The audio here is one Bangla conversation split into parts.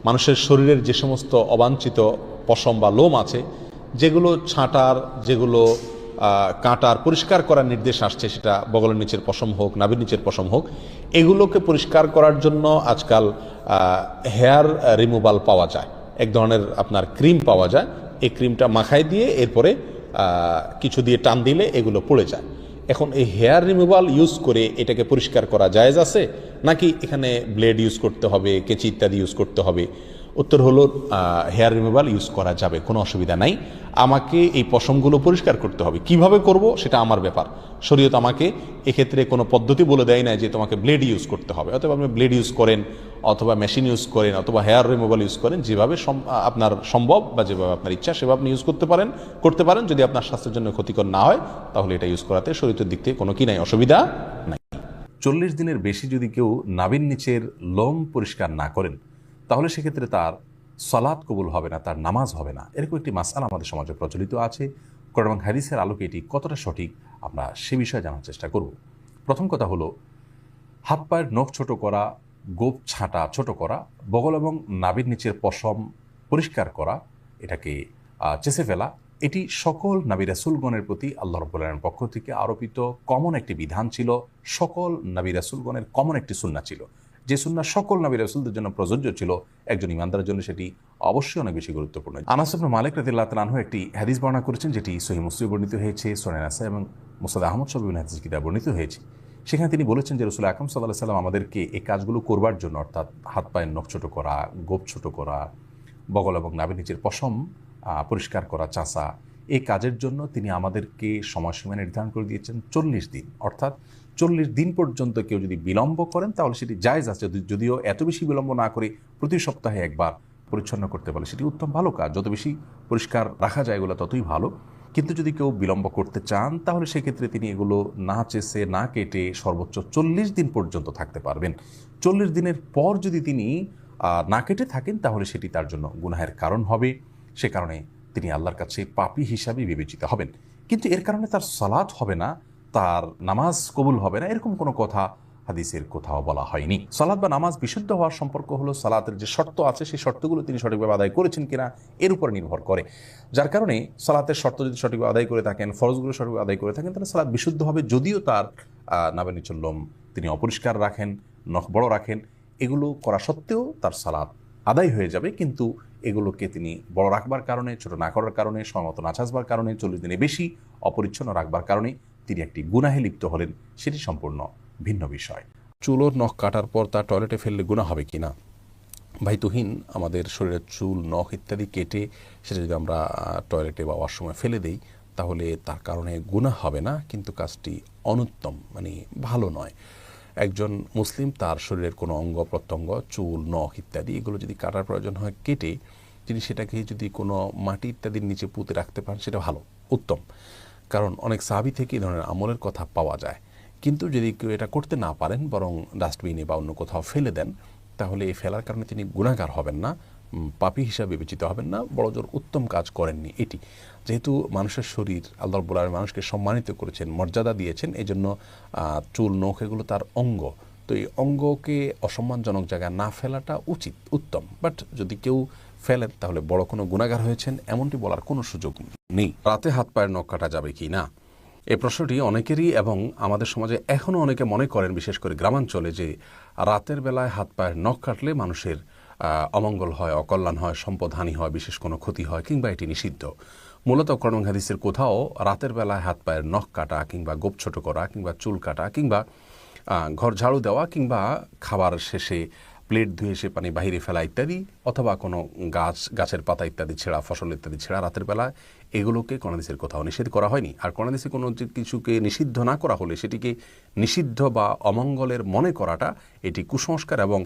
মানুষের শরীরের যে সমস্ত অবাঞ্ছিত পশম বা লোম আছে, যেগুলো ছাঁটার, যেগুলো কাটার, পরিষ্কার করার নির্দেশ আসছে, সেটা বগলের নিচের পশম হোক, নাভির নিচের পশম হোক, এগুলোকে পরিষ্কার করার জন্য আজকাল হেয়ার রিমুভাল পাওয়া যায়। এক ধরনের আপনার ক্রিম পাওয়া যায়। এই ক্রিমটা মাখায় দিয়ে এরপরে কিছু দিয়ে টান দিলে এগুলো পড়ে যায়। এখন এই হেয়ার রিমুভাল ইউজ করে এটাকে পরিষ্কার করা জায়েজ আছে, নাকি এখানে ব্লেড ইউজ করতে হবে, কেঁচি ইত্যাদি ইউজ করতে হবে? উত্তর হলো হেয়ার রিমুভাল ইউজ করা যাবে, কোনো অসুবিধা নাই। আমাকে এই পশমগুলো পরিষ্কার করতে হবে, কিভাবে করব সেটা আমার ব্যাপার। শরীয়ত আমাকে এক্ষেত্রে কোনো পদ্ধতি বলে দেয় না যে তোমাকে ব্লেড ইউজ করতে হবে। অথবা আপনি ব্লেড ইউজ করেন, অথবা মেশিন ইউজ করেন, অথবা হেয়ার রিমুভাল ইউজ করেন, যেভাবে আপনার সম্ভব বা যেভাবে আপনার ইচ্ছা সেভাবে আপনি ইউজ করতে পারেন। যদি আপনার স্বাস্থ্যের জন্য ক্ষতিকর না হয় তাহলে এটা ইউজ করাতে শরীয়তের দিক থেকে কোনো কি নাই, অসুবিধা নাই। 40 দিনের বেশি যদি কেউ নাভির নিচের লোম পরিষ্কার না করেন তাহলে সেক্ষেত্রে তার সালাত কবুল হবে না, তার নামাজ হবে না। এরকম একটি মাসআলা আমাদের সমাজে প্রচলিত আছে। কোরআন এবং হাদিসের আলোকে এটি কতটা সঠিক আমরা সে বিষয়ে জানার চেষ্টা করব। প্রথম কথা হলো, হাত পায়ের নখ ছোট করা, গোপ ছাঁটা ছোট করা, বগল এবং নাভির নিচের পশম পরিষ্কার করা, এটাকে চেঁচে ফেলা, এটি সকল নবী রাসূলগণের প্রতি আল্লাহ রাব্বুল আলামিনের পক্ষ থেকে আরোপিত কমন একটি বিধান ছিল। সকল নবী রাসূলগণের কমন একটি সুন্নাহ ছিল। যে সুন্নাহ সকল নবী রাসূলদের জন্য প্রযোজ্য ছিল, একজন ইমানদারের জন্য সেটি অবশ্যই অনেক বেশি গুরুত্বপূর্ণ। আনাস ইবনে মালিক রাদিয়াল্লাহু তাআলা আনহু একটি হাদিস বর্ণনা করেছেন, যেটি সহিহ মুসলিমে বর্ণিত হয়েছে, সুনান নাসাঈ এবং মুসনাদ আহমদ সহ বিভিন্ন হাদিস কিতাবে বর্ণিত হয়েছে। সেখানে তিনি বলেছেন যে রাসূল আকরাম সাল্লাল্লাহু আলাইহি ওয়াসাল্লাম আমাদেরকে এই কাজগুলো করবার জন্য, অর্থাৎ হাত পায়ের নখ ছোট করা, গোপ ছোট করা, বগল এবং নাভির নিচের পশম পরিষ্কার করা, চাঁচা, এই কাজের জন্য তিনি আমাদেরকে সময়সীমা নির্ধারণ করে দিয়েছেন 40 দিন। অর্থাৎ 40 দিন পর্যন্ত কেউ যদি বিলম্ব করেন তাহলে সেটি জায়েজ আছে। যদিও এত বেশি বিলম্ব না করে প্রতি সপ্তাহে একবার পরিচ্ছন্ন করতে পারে সেটি উত্তম, ভালো কাজ। যত বেশি পরিষ্কার রাখা যায় এগুলো ততই ভালো। কিন্তু যদি কেউ বিলম্ব করতে চান তাহলে সেক্ষেত্রে তিনি এগুলো না চেষে না কেটে সর্বোচ্চ 40 দিন পর্যন্ত থাকতে পারবেন। 40 দিনের পর যদি তিনি না কেটে থাকেন তাহলে সেটি তার জন্য গুনাহের কারণ হবে। সে কারণে তিনি আল্লাহর কাছে পাপী হিসাবে বিবেচিত হবেন। কিন্তু এর কারণে তার সালাত হবে না, তার নামাজ কবুল হবে না, এরকম কোনো কথা হাদিসের কোথাও বলা হয়নি। সালাত বা নামাজ বিশুদ্ধ হওয়ার সম্পর্ক হলো সালাতের যে শর্ত আছে সেই শর্তগুলো তিনি সঠিকভাবে আদায় করেছেন কিনা এর উপর নির্ভর করে। যার কারণে সালাতের শর্ত যদি সঠিকভাবে আদায় করে থাকেন, ফরজগুলো সঠিকভাবে আদায় করে থাকেন, তাহলে সালাত বিশুদ্ধ হবে। যদিও তার নাভির নিচের লোম তিনি অপরিষ্কার রাখেন, নখ বড় রাখেন, এগুলো করা সত্ত্বেও তার সালাত আদায় হয়ে যাবে। কিন্তু এগুলোকে তিনি বড় রাখবার কারণে, ছোট না করার কারণে, সময়মতো না চাষবার কারণে, 40 দিনে বেশি অপরিচ্ছন্ন রাখবার কারণে তিনি একটি গুনাহে লিপ্ত হলেন, সেটি সম্পূর্ণ ভিন্ন বিষয়। চুল ও নখ কাটার পর তা টয়লেটে ফেললে গুনাহ হবে কি না? ভাই তুহিন, আমাদের শরীরের চুল, নখ ইত্যাদি কেটে সেটা যদি আমরা টয়লেটে বা ওয়াশরুমে ফেলে দেই তাহলে তার কারণে গুনাহ হবে না, কিন্তু কাজটি অনুত্তম, মানে ভালো নয়। একজন মুসলিম তার শরীরের কোনো অঙ্গ প্রত্যঙ্গ, চুল, নখ ইত্যাদি এগুলো যদি কাটার প্রয়োজন হয় কেটে তিনি সেটাকে যদি কোনো মাটি ইত্যাদির নিচে পুঁতে রাখতে পারেন সেটা ভালো, উত্তম। কারণ অনেক সাহাবী থেকে এই ধরনের আমলের কথা পাওয়া যায়। কিন্তু যদি কেউ এটা করতে না পারেন, বরং ডাস্টবিনে বা অন্য কোথাও ফেলে দেন, তাহলে এই ফেলার কারণে তিনি গুনাহগার হবেন না, পাপী হিসাবে বিবেচিত হবেন না, বড়জোর উত্তম কাজ করেননি। এটি যেহেতু মানুষের শরীর আল্লাহ রাব্বুল আলামিন মানুষকে সম্মানিত করেছেন, মর্যাদা দিয়েছেন, এই জন্য চুল, নখ এগুলো তার অঙ্গ। তো এই অঙ্গকে অসম্মানজনক জায়গায় না ফেলাটা উচিত, উত্তম। বাট যদি কেউ ফেলেন তাহলে বড় কোনো গুনাহগার হয়েছেন এমনটি বলার কোনো সুযোগ নেই। রাতে হাত পায়ের নখ কাটা যাবে কি না, এই প্রশ্নটি অনেকেরই, এবং আমাদের সমাজে এখনও অনেকে মনে করেন, বিশেষ করে গ্রামাঞ্চলে, যে রাতের বেলায় হাত পায়ের নখ কাটলে মানুষের অমঙ্গল হয়, অকল্যাণ হয়, সম্পদহানি হয়, বিশেষ কোনো ক্ষতি হয়, কিংবা এটি নিষিদ্ধ। মূলত কোরআন এবং হাদিসের কোথাও রাতের বেলায় হাত পায়ের নখ কাটা কিংবা গোপ ছোট করা কিংবা চুল কাটা কিংবা ঘর ঝাড়ু দেওয়া কিংবা খাবার শেষে প্লেট ধুয়ে সে পানি বাহিরে ফেলা ইত্যাদি, অথবা কোনো গাছের পাতা ইত্যাদি ছেঁড়া, ফসল ইত্যাদি ছেঁড়া রাতের বেলায়, এগুলোকে কোরআন হাদিসের কোথাও নিষেধ করা হয়নি। আর কোরআন হাদিসে কোনো কিছুকে নিষিদ্ধ না করা হলে সেটিকে নিষিদ্ধ বা অমঙ্গলের মনে করাটা এটি কুসংস্কার এবং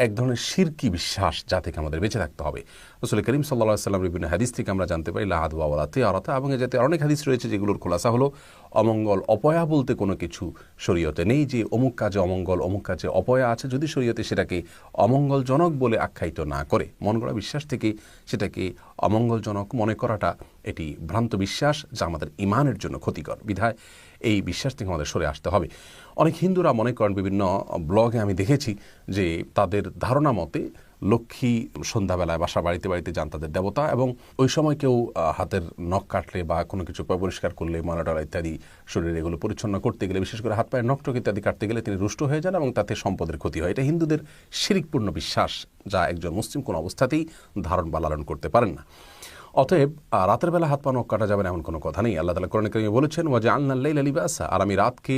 এক ধরনের শিরকি বিশ্বাস, যা থেকে আমাদের বেঁচে থাকতে হবে। রাসূল করিম সাল্লাল্লাহু আলাইহি ওয়াসাল্লাম বিভিন্ন হাদিস থেকে আমরা জানতে পারি লা আদওয়া ওয়ালা তিয়ারাতা, এবং এ জাতীয় অনেক হাদিস রয়েছে যেগুলোর খোলাসা হলো অমঙ্গল, অপয়া বলতে কোনো কিছু শরীয়তে নেই, যে অমুক কাজে অমঙ্গল, অমুক কাজে অপয়া আছে। যদি শরীয়তে সেটাকে অমঙ্গলজনক বলে আখ্যায়িত না করে, মন গড়া বিশ্বাস থেকে সেটাকে অমঙ্গলজনক মনে করাটা এটি ভ্রান্ত বিশ্বাস, যা আমাদের ইমানের জন্য ক্ষতিকর। বিধায় এই বিশ্বাস থেকে আমাদের সরে আসতে হবে। অনেক হিন্দুরা মনে করেন, বিভিন্ন ব্লগে আমি দেখেছি যে তাদের ধারণা মতে লক্ষ্মী সন্ধ্যাবেলায় বাসা বাড়িতে বাড়িতে যান তাদের দেবতা, এবং ওই সময় কেউ হাতের নখ কাটলে বা কোনো কিছু পরিষ্কার করলে ময়লা ইত্যাদি শরীরে এগুলো পরিচ্ছন্ন করতে গেলে, বিশেষ করে হাত পায়ের নখটক ইত্যাদি কাটতে গেলে তিনি রুষ্ট হয়ে যান এবং তাতে সম্পদের ক্ষতি হয়। এটা হিন্দুদের শিরকপূর্ণ বিশ্বাস, যা একজন মুসলিম কোনো অবস্থাতেই ধারণ বা লালন করতে পারেন না। অতএব রাতের বেলা হাত পা নখ কাটা যাবে না এমন কোনো কথা নেই। আল্লাহ তাআলা কোরআনে কারিমে বলেছেন, ওয়াজআলনাল লাইলা লিবাসা, আর আমি রাতকে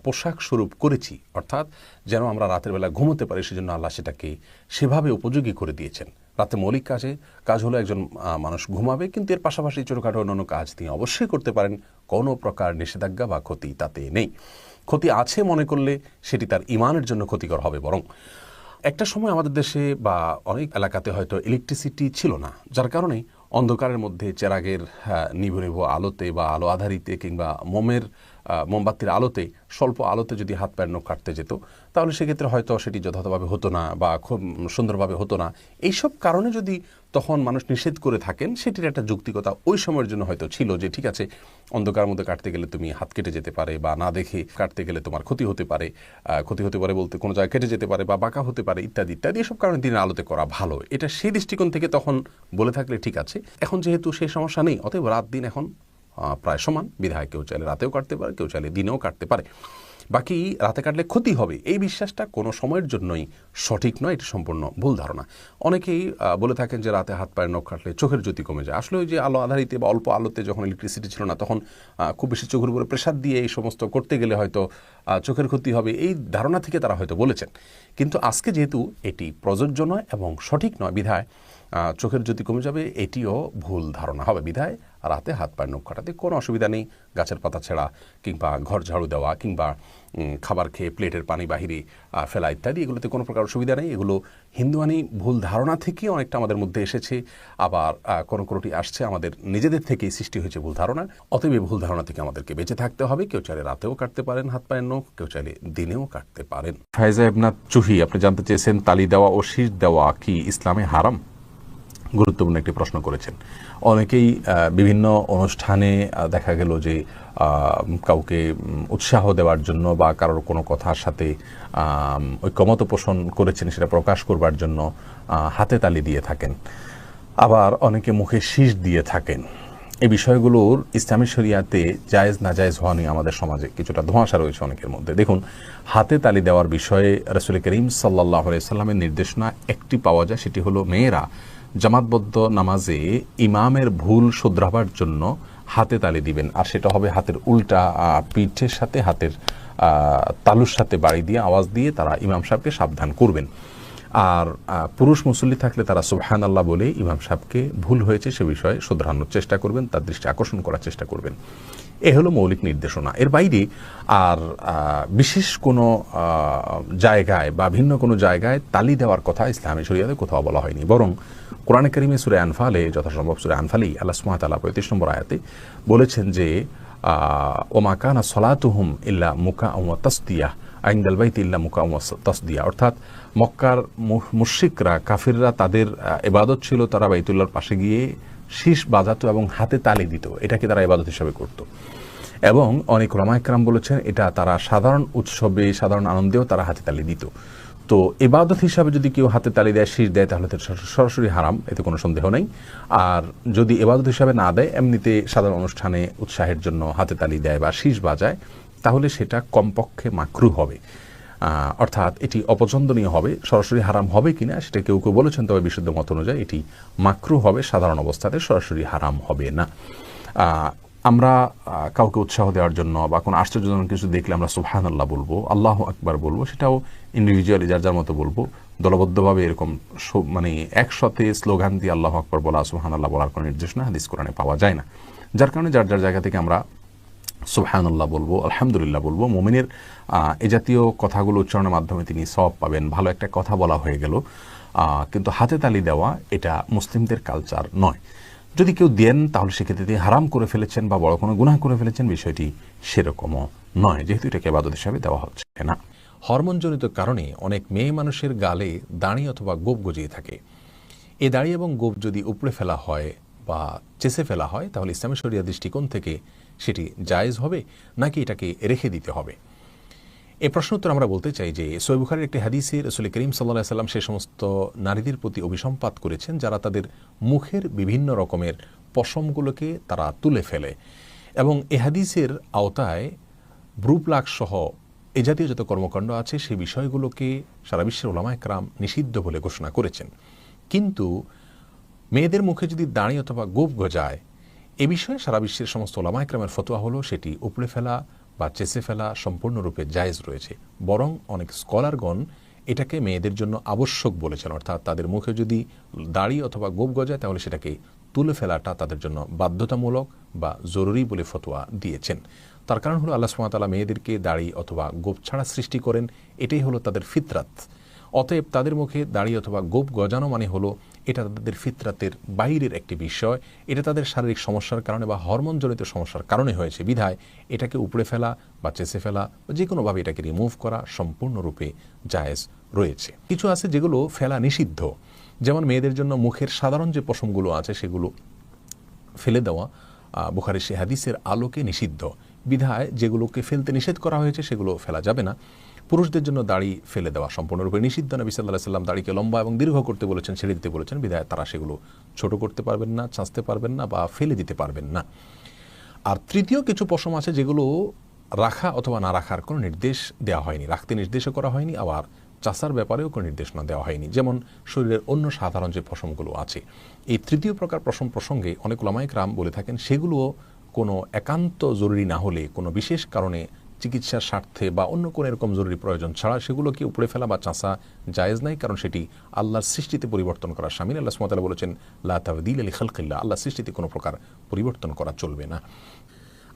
পোশাক স্বরূপ করেছি, অর্থাৎ যেন আমরা রাতের বেলা ঘুমোতে পারি, সেজন্য আল্লাহ সেটাকে সেভাবে উপযোগী করে দিয়েছেন। রাতে মৌলিক কাজ হলো একজন মানুষ ঘুমাবে, কিন্তু এর পাশাপাশি ছোটোখাটো অন্যান্য কাজ তিনি অবশ্যই করতে পারেন, কোনো প্রকার নিষেধাজ্ঞা বা ক্ষতি তাতে নেই। ক্ষতি আছে মনে করলে সেটি তার ইমানের জন্য ক্ষতিকর হবে। বরং একটা সময় আমাদের দেশে বা অনেক এলাকাতে হয়তো ইলেকট্রিসিটি ছিল না, যার কারণে অন্ধকারের মধ্যে চেরাগের নিভু নিভু আলোতে বা আলো আধারিতে কিংবা মোমবাতির আলোতে, স্বল্প আলোতে যদি হাত পায়ের নখ কাটতে যেত, তাহলে সেক্ষেত্রে হয়তো সেটি যথাযথভাবে হতো না বা খুব সুন্দরভাবে হতো না। এইসব কারণে যদি তখন মানুষ নিষেধ করে থাকেন, সেটির একটা যৌক্তিকতা ওই সময়ের জন্য হয়তো ছিল, যে ঠিক আছে, অন্ধকার মধ্যে কাটতে গেলে তুমি হাত কেটে যেতে পারে, বা না দেখে কাটতে গেলে তোমার ক্ষতি হতে পারে। ক্ষতি হতে পারে বলতে কোনো জায়গায় কেটে যেতে পারে বা বাঁকা হতে পারে ইত্যাদি ইত্যাদি। এসব কারণে দিনের আলোতে করা ভালো, এটা সেই দৃষ্টিকোণ থেকে তখন বলে থাকলে ঠিক আছে। এখন যেহেতু সেই সমস্যা নেই, অতএব রাত দিন এখন প্রায় সমান, বিধায় কেউ চাইলে রাতেও কাটতে পারে, কেউ চাইলে দিনেও কাটতে পারে। বাকি রাতে কাটলে ক্ষতি হবে, এই বিশ্বাসটা কোনো সময়ের জন্যই সঠিক নয়, এটা সম্পূর্ণ ভুল ধারণা। অনেকেই বলে থাকেন যে রাতে হাত পায়ের নখ কাটলে চোখের জ্যোতি কমে যায়। আসলে ওই যে আলো আধারিতে বা অল্প আলোতে, যখন ইলেকট্রিসিটি ছিল না, তখন খুব বেশি চোখের উপরে প্রেসার দিয়ে এই সমস্ত করতে গেলে হয়তো চোখের ক্ষতি হবে, এই ধারণা থেকে তারা হয়তো বলেছেন। কিন্তু আজকে যেহেতু এটি প্রযোজ্য নয় এবং সঠিক নয়, বিধায় চোখের জ্যোতি কমে যাবে, এটিও ভুল ধারণা হবে। বিধায় রাতে হাত পায়ের নখ কাটাতে কোনো অসুবিধা নেই। গাছের পাতা ছেঁড়া কিংবা ঘর ঝাড়ু দেওয়া কিংবা খাবার খেয়ে প্লেটের পানি বাহিরে ফেলা ইত্যাদি, এগুলোতে কোনো প্রকার অসুবিধা নেই। এগুলো হিন্দুয়ানি ভুল ধারণা থেকে অনেকটা আমাদের মধ্যে এসেছে, আবার কোনোটি আসছে আমাদের নিজেদের থেকেই সৃষ্টি হয়েছে ভুল ধারণা। অতএব এই ভুল ধারণা থেকে আমাদেরকে বেঁচে থাকতে হবে। কেউ চাইলে রাতেও কাটতে পারেন হাত পায়ের নখ, কেউ চাইলে দিনেও কাটতে পারেন। ফায়জা ইবনাত চুহি আপনি জানতে চেয়েছেন, তালি দেওয়া ও শীষ দেওয়া কি ইসলামে হারাম? গুরুত্বপূর্ণ একটি প্রশ্ন করেছেন। অনেকেই বিভিন্ন অনুষ্ঠানে দেখা গেল যে কাউকে উৎসাহ দেওয়ার জন্য বা কারোর কোনো কথার সাথে ঐকমত্য পোষণ করেছেন সেটা প্রকাশ করবার জন্য হাতে তালি দিয়ে থাকেন, আবার অনেকে মুখে শীষ দিয়ে থাকেন। এই বিষয়গুলোর ইসলামী শরিয়াতে জায়েজ না জায়েজ হওয়া নিয়ে আমাদের সমাজে কিছুটা ধোঁয়াশা রয়েছে অনেকের মধ্যে। দেখুন, হাতে তালি দেওয়ার বিষয়ে রাসূল করিম সাল্লাল্লাহু আলাইহি সাল্লামের নির্দেশনা একটি পাওয়া যায়, সেটি হলো মেয়েরা জামাতবদ্ধ নামাজে ইমামের ভুল শুধরাবার জন্য হাতে তালি দিবেন, আর সেটা হবে হাতের উল্টা পিঠের সাথে হাতের তালুর সাথে বাড়ি দিয়ে আওয়াজ দিয়ে তারা ইমাম সাহেবকে সাবধান করবেন। আর পুরুষ মুসল্লি থাকলে তারা সুবহানাল্লাহ বলে ইমাম সাহেবকে ভুল হয়েছে সে বিষয়ে শুধরানোর চেষ্টা করবেন, তার দৃষ্টি আকর্ষণ করার চেষ্টা করবেন। এ হলো মৌলিক নির্দেশনা। এর বাইরে আর বিশেষ কোনো জায়গায় বা ভিন্ন কোনো জায়গায় তালি দেওয়ার কথা ইসলামী শরিয়াতে কোথাও বলা হয়নি। বরং কোরআনে কারিমে সূরা আনফালে, যথাসম্ভব সূরা আনফালেই আল্লাহ সুবহানাহু ওয়া তাআলা ৩৫ নম্বর আয়াতে বলেছেন যে ওমা কানা সলাতুহুম ইল্লা মুকাআন ওয়া তাসদিয়া ইনদাল বাইতি ইল্লা মুকাআন ওয়া তাসদিয়া, অর্থাৎ মক্কার মুশরিকরা কাফিররা তাদের ইবাদত ছিল তারা বাইতুল্লাহর পাশে গিয়ে শীষ বাজাতো এবং হাতে তালি দিত, এটাকে তারা ইবাদত হিসাবে করত। এবং অনেক উলামা ইকরাম বলেছেন এটা তারা সাধারণ উৎসবে সাধারণ আনন্দেও তারা হাতে তালি দিত। তো ইবাদত হিসাবে যদি কেউ হাতে তালি দেয়, শীষ দেয়, তাহলে সরাসরি হারাম, এতে কোনো সন্দেহ নেই। আর যদি ইবাদত হিসাবে না দেয়, এমনিতে সাধারণ অনুষ্ঠানে উৎসাহের জন্য হাতে তালি দেয় বা শীষ বাজায়, তাহলে সেটা কমপক্ষে মাকরুহ হবে, অর্থাৎ এটি অপছন্দনীয় হবে। সরাসরি হারাম হবে কিনা সেটা কেউ কেউ বলেছেন, তবে বিশুদ্ধ মত অনুযায়ী এটি মাকরুহ হবে, সাধারণ অবস্থাতে সরাসরি হারাম হবে না। আমরা কাউকে উৎসাহ দেওয়ার জন্য বা কোনো আশ্চর্যজনক কিছু দেখলে আমরা সুবহানাল্লাহ বলবো, আল্লাহু আকবার বলবো, সেটাও ইন্ডিভিজুয়ালি যার যার মতো বলবো। দলবদ্ধভাবে এরকম মানে একসাথে স্লোগান দিয়ে আল্লাহু আকবার বলা, সুবহানাল্লাহ বলার কোনো নির্দেশনা হাদিস কোরআনে পাওয়া যায় না। যার কারণে যার যার জায়গা থেকে আমরা সুবহানাল্লাহ বলবো, আলহামদুলিল্লাহ বলবো। মুমিনের এ জাতীয় কথাগুলো উচ্চারণের মাধ্যমে তিনি সওয়াব পাবেন, ভালো একটা কথা বলা হয়ে গেল। কিন্তু হাতে তালি দেওয়া এটা মুসলিমদের কালচার নয়। যদি কেউ দেন তাহলে সেক্ষেত্রে তিনি হারাম করে ফেলেছেন বা বড় কোনো গুনাহ করে ফেলেছেন, বিষয়টি সেরকমও নয়, যেহেতু এটাকে ইবাদত হিসাবে দেওয়া হচ্ছে না। হরমোনজনিত কারণে অনেক মেয়ে মানুষের গালে দাড়ি অথবা গোঁফ গজিয়ে থাকে। এই দাড়ি এবং গোঁফ যদি উপড়ে ফেলা হয় বা চেঁচে ফেলা হয়, তাহলে ইসলামী শরিয়া দৃষ্টিকোণ থেকে সেটি জায়েজ হবে নাকি এটাকে রেখে দিতে হবে? এই প্রশ্ন উত্তর আমরা বলতে চাই যে সহিহ বুখারীর একটি হাদিসে রাসূল করিম সাল্লাল্লাহু আলাইহি সাল্লাম সে সমস্ত নারীদের প্রতি অভিসম্পাত করেছেন যারা তাদের মুখের বিভিন্ন রকমের পশমগুলোকে তারা তুলে ফেলে, এবং এ হাদিসের আওতায় ভ্রু প্লাক সহ এ জাতীয় যত কর্মকাণ্ড আছে সেই বিষয়গুলোকে সারা বিশ্বের উলামা একরাম নিষিদ্ধ বলে ঘোষণা করেছেন। কিন্তু মেয়েদের মুখে যদি দাড়ি অথবা গোঁফ গজায়, এ বিষয়ে সারা বিশ্বের সমস্ত উলামা একরামের ফতোয়া হলো সেটি উপড়ে ফেলা বা চেঁচে ফেলা সম্পূর্ণরূপে জায়েজ রয়েছে। বরং অনেক স্কলারগণ এটাকে মেয়েদের জন্য আবশ্যক বলেছেন, অর্থাৎ তাদের মুখে যদি দাড়ি অথবা গোঁফ গজায় তাহলে সেটাকে তুলে ফেলাটা তাদের জন্য বাধ্যতামূলক বা জরুরি বলে ফতোয়া দিয়েছেন। তার কারণ হলো আল্লাহ সুবহানাহু ওয়া তাআলা মেয়েদেরকে দাড়ি অথবা গোঁফ ছাড়া সৃষ্টি করেন, এটাই হলো তাদের ফিতরাত। অতএব তাদের মুখে দাড়ি অথবা গোঁফ গজানো মানে হলো এটা তাদের ফিতরাতের বাইরের একটি বিষয়, এটা তাদের শারীরিক সমস্যার কারণে বা হরমোনজনিত সমস্যার কারণে হয়েছে, বিধায় এটাকে উপড়ে ফেলা বা চেঁচে ফেলা বা যে কোনোভাবে এটাকে রিমুভ করা সম্পূর্ণরূপে জায়েজ রয়েছে। কিছু আছে যেগুলো ফেলা নিষিদ্ধ, যেমন মেয়েদের জন্য মুখের সাধারণ যে পশমগুলো আছে সেগুলো ফেলে দেওয়া বুখারীর সে হাদিসের আলোকে নিষিদ্ধ, বিধায় যেগুলোকে ফেলতে নিষেধ করা হয়েছে সেগুলো ফেলা যাবে না। পুরুষদের জন্য দাড়ি ফেলে দেওয়া সম্পূর্ণরূপে নিষিদ্ধ। নবী সাল্লাল্লাহু আলাইহি ওয়াসাল্লাম দাড়িকে লম্বা এবং দীর্ঘ করতে বলেছেন, ছেড়ে দিতে বলেছেন, বিধায় তারা সেগুলো ছোট করতে পারবেন না, চাঁচতে পারবেন না বা ফেলে দিতে পারবেন না। আর তৃতীয় কিছু পশম আছে যেগুলো রাখা অথবা না রাখার কোনো নির্দেশ দেওয়া হয়নি, রাখতে নির্দেশও করা হয়নি, আবার চাষার ব্যাপারেও কোনো নির্দেশনা দেওয়া হয়নি, যেমন শরীরের অন্য সাধারণ যে পশমগুলো আছে। এই তৃতীয় প্রকার পশম প্রসঙ্গে অনেক উলামায়ে কেরাম বলে থাকেন সেগুলো কোনো একান্ত জরুরি না হলে, কোনো বিশেষ কারণে, চিকিৎসার স্বার্থে বা অন্য কোনো এরকম জরুরি প্রয়োজন ছাড়া সেগুলোকে উপড়ে ফেলা বা চাঁচা জায়েজ নাই, কারণ সেটি আল্লাহর সৃষ্টিতে পরিবর্তন করা শামিল। আল্লাহ সুবহানাহু ওয়া তাআলা বলেছেন লা তাবদীলা লিখালকিল্লাহ, আল্লাহর সৃষ্টিতে কোনো প্রকার পরিবর্তন করা চলবে না।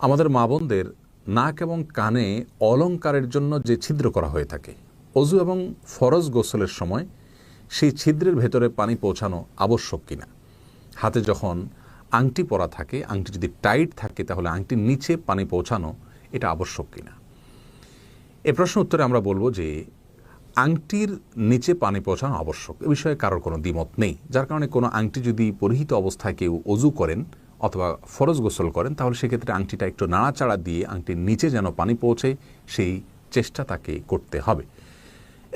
আমাদের মা বোনদের নাক এবং কানে অলংকারের জন্য যে ছিদ্র করা হয়ে থাকে, অজু এবং ফরজ গোসলের সময় সেই ছিদ্রের ভেতরে পানি পৌঁছানো আবশ্যক কিনা, হাতে যখন আংটি পরা থাকে, আংটি যদি টাইট থাকে তাহলে আংটির নিচে পানি পৌঁছানো এটা আবশ্যক কিনা। এ প্রশ্ন উত্তরে আমরা বলবো যে আংটির নিচে পানি পৌঁছানো আবশ্যক, এ বিষয়ে কারোর কোনো দ্বিমত নেই। যার কারণে কোনো আংটি যদি পরিহিত অবস্থায় কেউ অজু করেন অথবা ফরজ গোসল করেন তাহলে সেক্ষেত্রে আংটিটা একটু নাড়াচাড়া দিয়ে আংটির নিচে যেন পানি পৌঁছে সেই চেষ্টা তাকে করতে হবে।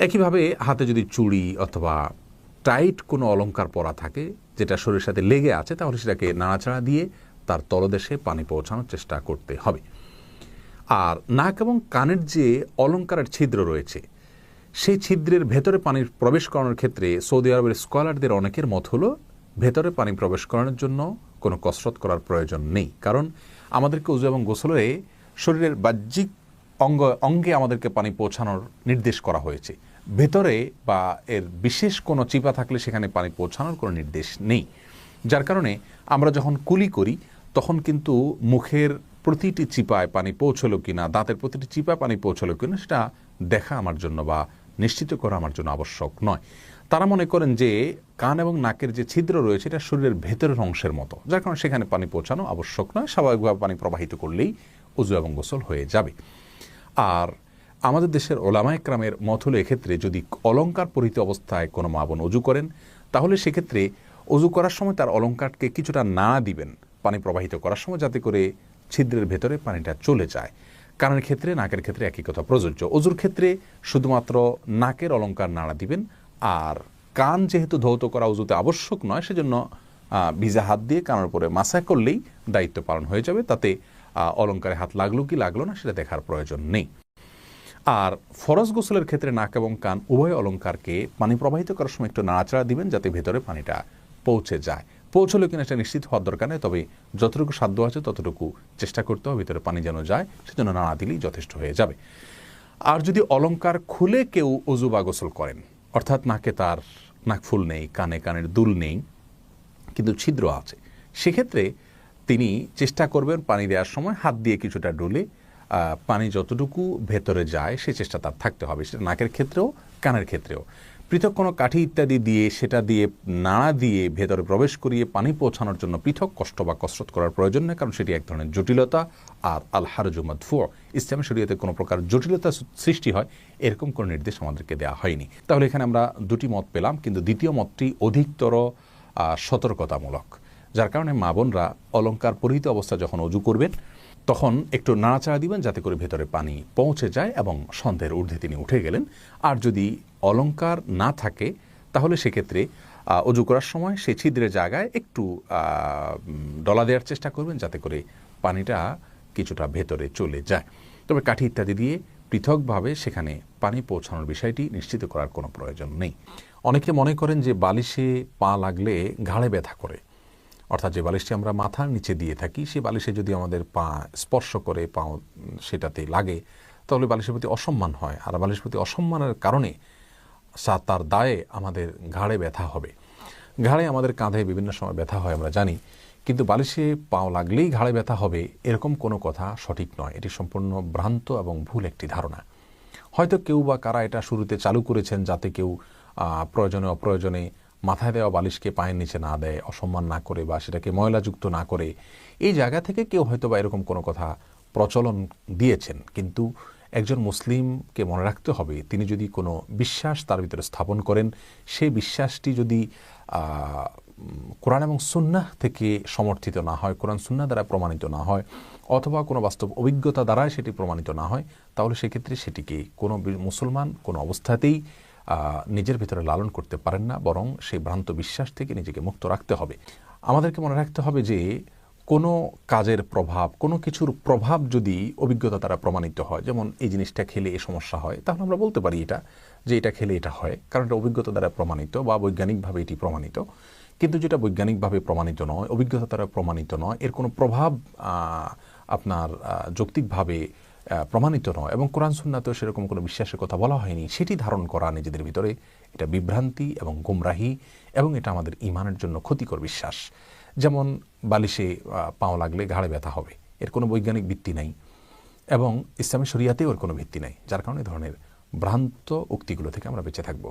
একইভাবে হাতে যদি চুড়ি অথবা টাইট কোনো অলংকার পরা থাকে যেটা শরীরের সাথে লেগে আছে তাহলে সেটাকে নাড়াচাড়া দিয়ে তার তলদেশে পানি পৌঁছানোর চেষ্টা করতে হবে। আর নাক এবং কানের যে অলংকারের ছিদ্র রয়েছে সেই ছিদ্রের ভেতরে পানি প্রবেশ করানোর ক্ষেত্রে সৌদি আরবের স্কলারদের অনেকের মত হলো ভেতরে পানি প্রবেশ করানোর জন্য কোনো কসরত করার প্রয়োজন নেই, কারণ আমাদেরকে ওযু এবং গোসলে শরীরের বাহ্যিক অঙ্গে আমাদেরকে পানি পৌঁছানোর নির্দেশ করা হয়েছে, ভেতরে বা এর বিশেষ কোনো চিপা থাকলে সেখানে পানি পৌঁছানোর কোনো নির্দেশ নেই। যার কারণে আমরা যখন কুলি করি তখন কিন্তু মুখের প্রতিটি চিপায় পানি পৌঁছলো কিনা, দাঁতের প্রতিটি চিপায় পানি পৌঁছলো কিনা সেটা দেখা আমার জন্য বা নিশ্চিত করা আমার জন্য আবশ্যক নয়। তারা মনে করেন যে কান এবং নাকের যে ছিদ্র রয়েছে এটা শরীরের ভেতরের অংশের মতো, যার কারণে সেখানে পানি পৌঁছানো আবশ্যক নয়, স্বাভাবিকভাবে পানি প্রবাহিত করলেই ওযু এবং গোসল হয়ে যাবে। আর আমাদের দেশের ওলামায়ে কেরামের মত হলো এক্ষেত্রে যদি অলংকার পরিহিত অবস্থায় কোনো মা বোন ওযু করেন তাহলে সেক্ষেত্রে ওযু করার সময় তার অলংকারকে কিছুটা নাড়া দিবেন পানি প্রবাহিত করার সময়, যাতে করে ছিদ্রের ভেতরে পানিটা চলে যায়। কানের ক্ষেত্রে, নাকের ক্ষেত্রে একই কথা প্রযোজ্য। ওযুর ক্ষেত্রে শুধুমাত্র নাকের অলংকার নাড়া দিবেন, আর কান যেহেতু ধৌত করা ওযুতে আবশ্যক নয় সেজন্য ভিজা হাত দিয়ে কানের উপরে মাসা করলেই দায়িত্ব পালন হয়ে যাবে, তাতে অলংকারে হাত লাগলো কি লাগলো না সেটা দেখার প্রয়োজন নেই। আর ফরজ গোসলের ক্ষেত্রে নাক এবং কান উভয় অলংকারকে পানি প্রবাহিত করার সময় একটু নাড়াচাড়া দিবেন যাতে ভেতরে পানিটা পৌঁছে যায়। পৌঁছলো কিনা সেটা নিশ্চিত হওয়ার দরকার নেই, তবে যতটুকু সাধ্য আছে ততটুকু চেষ্টা করতে হবে ভিতরে পানি যেন যায়, সেজন্য নাড়া দিলেই যথেষ্ট হয়ে যাবে। আর যদি অলংকার খুলে কেউ ওযু বা গোসল করেন, অর্থাৎ নাকে তার নাকফুল নেই, কানে কানের দুল নেই কিন্তু ছিদ্র আছে, সেক্ষেত্রে তিনি চেষ্টা করবেন পানি দেওয়ার সময় হাত দিয়ে কিছুটা ডলে পানি যতটুকু ভেতরে যায় সে চেষ্টা তার থাকতে হবে, সেটা নাকের ক্ষেত্রেও কানের ক্ষেত্রেও। পৃথক কোনো কাঠি ইত্যাদি দিয়ে সেটা দিয়ে নাড়া দিয়ে ভেতরে প্রবেশ করিয়ে পানি পৌঁছানোর জন্য পৃথক কষ্ট বা কসরত করার প্রয়োজন নেই, কারণ সেটি এক ধরনের জটিলতা। আর আল হারজু মাদফু, ইসলামী শরীয়তে কোনো প্রকার জটিলতা সৃষ্টি হয় এরকম কোনো নির্দেশ আমাদেরকে দেওয়া হয়নি। তাহলে এখানে আমরা দুটি মত পেলাম, কিন্তু দ্বিতীয় মতটি অধিকতর সতর্কতামূলক, যার কারণে মা বোনরা অলংকার পরিহিত অবস্থা যখন ওযু করবেন তখন একটু নাড়াচাড়া দিবেন যাতে করে ভেতরে পানি পৌঁছে যায় এবং সন্ধ্যের ঊর্ধ্বে তিনি উঠে গেলেন। আর যদি অলংকার না থাকে তাহলে সেক্ষেত্রে অজু করার সময় সেই ছিদ্রের জায়গায় একটু ডলা দেওয়ার চেষ্টা করবেন যাতে করে পানিটা কিছুটা ভেতরে চলে যায়। তবে কাঠি ইত্যাদি দিয়ে পৃথকভাবে সেখানে পানি পৌঁছানোর বিষয়টি নিশ্চিত করার কোনো প্রয়োজন নেই। অনেকে মনে করেন যে বালিশে পা লাগলে ঘাড়ে ব্যথা করে, অর্থাৎ যে বালিশটি আমরা মাথার নিচে দিয়ে থাকি সেই বালিশে যদি আমাদের পা স্পর্শ করে পা সেটাতে লাগে তাহলে বালিশের প্রতি অসম্মান হয়, আর বালিশের প্রতি অসম্মানের কারণে তার দায়ে আমাদের ঘাড়ে ব্যথা হবে। ঘাড়ে আমাদের কাঁধে বিভিন্ন সময় ব্যথা হয় আমরা জানি, কিন্তু বালিশে পাও লাগলেই ঘাড়ে ব্যথা হবে এরকম কোনো কথা সঠিক নয়। এটি সম্পূর্ণ ভ্রান্ত এবং ভুল একটি ধারণা। হয়তো কেউ বা কারা এটা শুরুতে চালু করেছেন যাতে কেউ প্রয়োজনে অপ্রয়োজনে মাথায় দেওয়া বালিশকে পায়ের নিচে না দেয়, অসম্মান না করে বা সেটাকে ময়লাযুক্ত না করে, এই জায়গা থেকে কেউ হয়তো বা এরকম কোনো কথা প্রচলন দিয়েছেন। কিন্তু একজন মুসলিমকে মনে রাখতে হবে তিনি যদি কোনো বিশ্বাস তার ভিতরে স্থাপন করেন, সেই বিশ্বাসটি যদি কোরআন এবং সুন্নাহ থেকে সমর্থিত না হয়, কোরআন সুন্নাহ দ্বারা প্রমাণিত না হয়, অথবা কোনো বাস্তব অভিজ্ঞতা দ্বারাই সেটি প্রমাণিত না হয়, তাহলে সেক্ষেত্রে সেটিকে কোনো মুসলমান কোনো অবস্থাতেই নিজের ভিতরে লালন করতে পারেন না, বরং সেই ভ্রান্ত বিশ্বাস থেকে নিজেকে মুক্ত রাখতে হবে। আমাদেরকে মনে রাখতে হবে যে কোনো কাজের প্রভাব, কোনো কিছুর প্রভাব যদি অভিজ্ঞতা দ্বারা প্রমাণিত হয়, যেমন এই জিনিসটা খেলে এই সমস্যা হয়, তাহলে আমরা বলতে পারি যে এটা খেলে এটা হয়, কারণ এটা অভিজ্ঞতা দ্বারা প্রমাণিত বা বৈজ্ঞানিকভাবে এটি প্রমাণিত। কিন্তু যেটা বৈজ্ঞানিকভাবে প্রমাণিত নয়, অভিজ্ঞতা দ্বারা প্রমাণিত নয়, এর কোনো প্রভাব আপনার যৌক্তিকভাবে প্রমাণিত নয় এবং কোরআন সুন্নাতেও সেরকম কোনো বিশ্বাসের কথা বলা হয়নি, সেটি ধারণ করা নিজেদের ভিতরে এটা বিভ্রান্তি এবং গুমরাহি এবং এটা আমাদের ঈমানের জন্য ক্ষতিকর বিশ্বাস। যেমন বালিশে পাও লাগলে ঘাড়ে ব্যথা হবে, এর কোনো বৈজ্ঞানিক ভিত্তি নাই এবং ইসলামী শরিয়াতেও এর কোনো ভিত্তি নাই, যার কারণে এই ধরনের ভ্রান্ত উক্তিগুলো থেকে আমরা বেঁচে থাকবো।